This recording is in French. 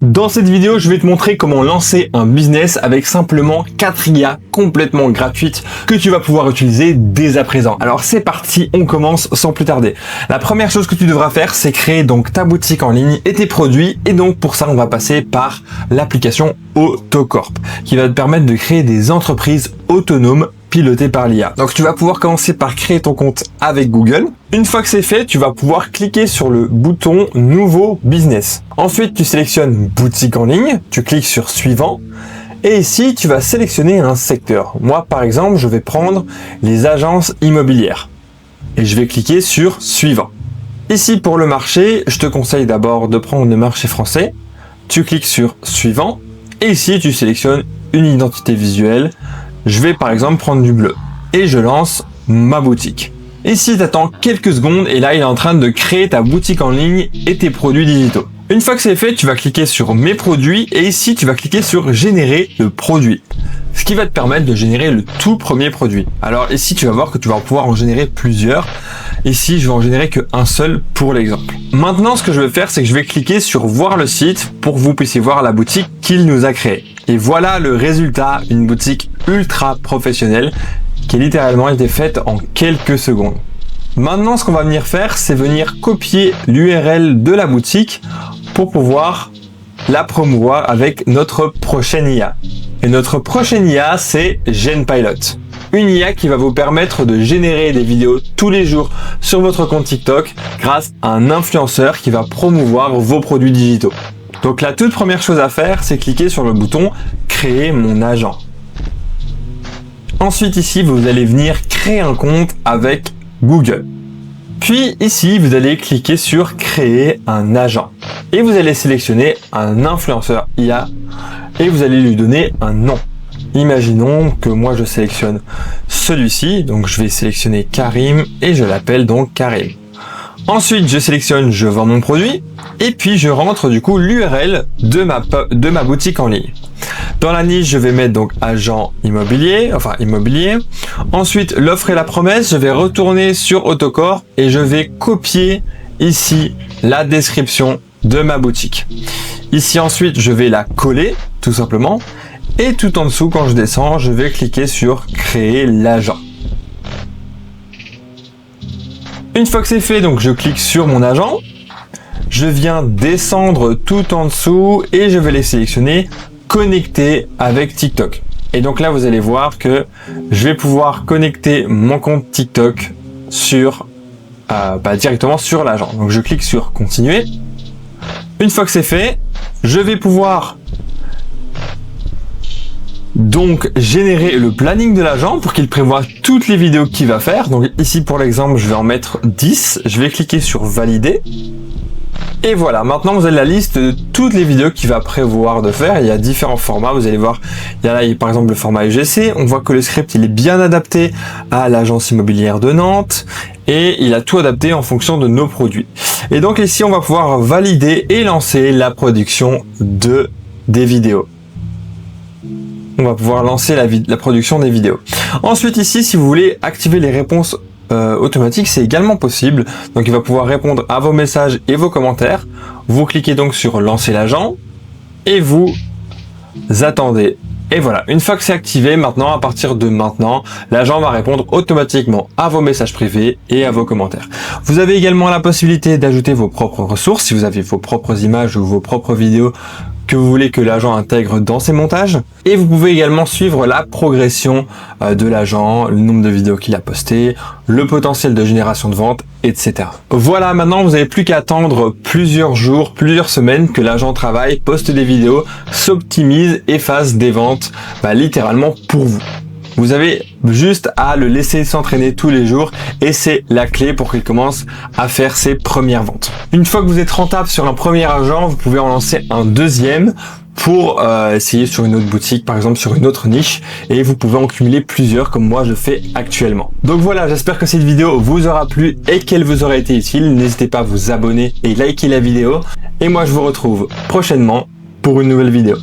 Dans cette vidéo, je vais te montrer comment lancer un business avec simplement 4 IA complètement gratuites que tu vas pouvoir utiliser dès à présent. Alors c'est parti, on commence sans plus tarder. La première chose que tu devras faire, c'est créer donc ta boutique en ligne et tes produits. Et donc pour ça, on va passer par l'application Autocorp qui va te permettre de créer des entreprises autonomes piloté par l'IA. Donc tu vas pouvoir commencer par créer ton compte avec Google. Une fois que c'est fait, tu vas pouvoir cliquer sur le bouton Nouveau business. Ensuite, tu sélectionnes Boutique en ligne, tu cliques sur Suivant. Et ici, tu vas sélectionner un secteur. Moi, par exemple, je vais prendre les agences immobilières. Et je vais cliquer sur Suivant. Ici, pour le marché, je te conseille d'abord de prendre le marché français. Tu cliques sur Suivant. Et ici, tu sélectionnes une identité visuelle. Je vais par exemple prendre du bleu et je lance ma boutique. Ici, tu attends quelques secondes et là, il est en train de créer ta boutique en ligne et tes produits digitaux. Une fois que c'est fait, tu vas cliquer sur mes produits et ici, tu vas cliquer sur générer le produit. Ce qui va te permettre de générer le tout premier produit. Alors ici, tu vas voir que tu vas pouvoir en générer plusieurs. Ici, je vais en générer qu'un seul pour l'exemple. Maintenant, ce que je vais faire, c'est que je vais cliquer sur voir le site pour que vous puissiez voir la boutique qu'il nous a créée. Et voilà le résultat, une boutique ultra professionnelle qui a littéralement été faite en quelques secondes. Maintenant, ce qu'on va venir faire, c'est venir copier l'URL de la boutique pour pouvoir la promouvoir avec notre prochaine IA. Et notre prochaine IA, c'est GenPilot. Une IA qui va vous permettre de générer des vidéos tous les jours sur votre compte TikTok grâce à un influenceur qui va promouvoir vos produits digitaux. Donc la toute première chose à faire, c'est cliquer sur le bouton « Créer mon agent ». Ensuite ici, vous allez venir créer un compte avec Google. Puis ici, vous allez cliquer sur « Créer un agent » et vous allez sélectionner un influenceur IA et vous allez lui donner un nom. Imaginons que moi je sélectionne celui-ci, donc je vais sélectionner Karim et je l'appelle donc Karim. Ensuite, je sélectionne « Je vends mon produit » et puis je rentre du coup l'URL de ma boutique en ligne. Dans la niche, je vais mettre donc agent immobilier. Ensuite, l'offre et la promesse, je vais retourner sur Autocorp et je vais copier ici la description de ma boutique. Ici ensuite, je vais la coller tout simplement. Et tout en dessous, quand je descends, je vais cliquer sur créer l'agent. Une fois que c'est fait, donc je clique sur mon agent. Je viens descendre tout en dessous et je vais les sélectionner connecter avec TikTok. Et donc là, vous allez voir que je vais pouvoir connecter mon compte TikTok sur directement sur l'agent. Donc je clique sur continuer. Une fois que c'est fait, je vais pouvoir donc générer le planning de l'agent pour qu'il prévoie toutes les vidéos qu'il va faire. Donc ici pour l'exemple, je vais en mettre 10. Je vais cliquer sur valider. Et voilà, maintenant vous avez la liste de toutes les vidéos qu'il va prévoir de faire. Il y a différents formats, vous allez voir, il y a là par exemple le format UGC, on voit que le script il est bien adapté à l'agence immobilière de Nantes et il a tout adapté en fonction de nos produits. Et donc ici on va pouvoir valider et lancer la production des vidéos. On va pouvoir lancer la production des vidéos. Ensuite ici, si vous voulez activer les réponses automatique, c'est également possible. Donc il va pouvoir répondre à vos messages et vos commentaires. Vous cliquez donc sur lancer l'agent et vous attendez. Et voilà, une fois que c'est activé, maintenant, à partir de maintenant, l'agent va répondre automatiquement à vos messages privés et à vos commentaires. Vous avez également la possibilité d'ajouter vos propres ressources, si vous avez vos propres images ou vos propres vidéos que vous voulez que l'agent intègre dans ses montages. Et vous pouvez également suivre la progression de l'agent, le nombre de vidéos qu'il a postées, le potentiel de génération de vente, etc. Voilà, maintenant vous n'avez plus qu'à attendre plusieurs jours, plusieurs semaines que l'agent travaille, poste des vidéos, s'optimise et fasse des ventes littéralement pour vous. Vous avez juste à le laisser s'entraîner tous les jours et c'est la clé pour qu'il commence à faire ses premières ventes. Une fois que vous êtes rentable sur un premier agent, vous pouvez en lancer un deuxième pour essayer sur une autre boutique, par exemple sur une autre niche, et vous pouvez en cumuler plusieurs comme moi je fais actuellement. Donc voilà, j'espère que cette vidéo vous aura plu et qu'elle vous aura été utile. N'hésitez pas à vous abonner et liker la vidéo. Et moi je vous retrouve prochainement pour une nouvelle vidéo.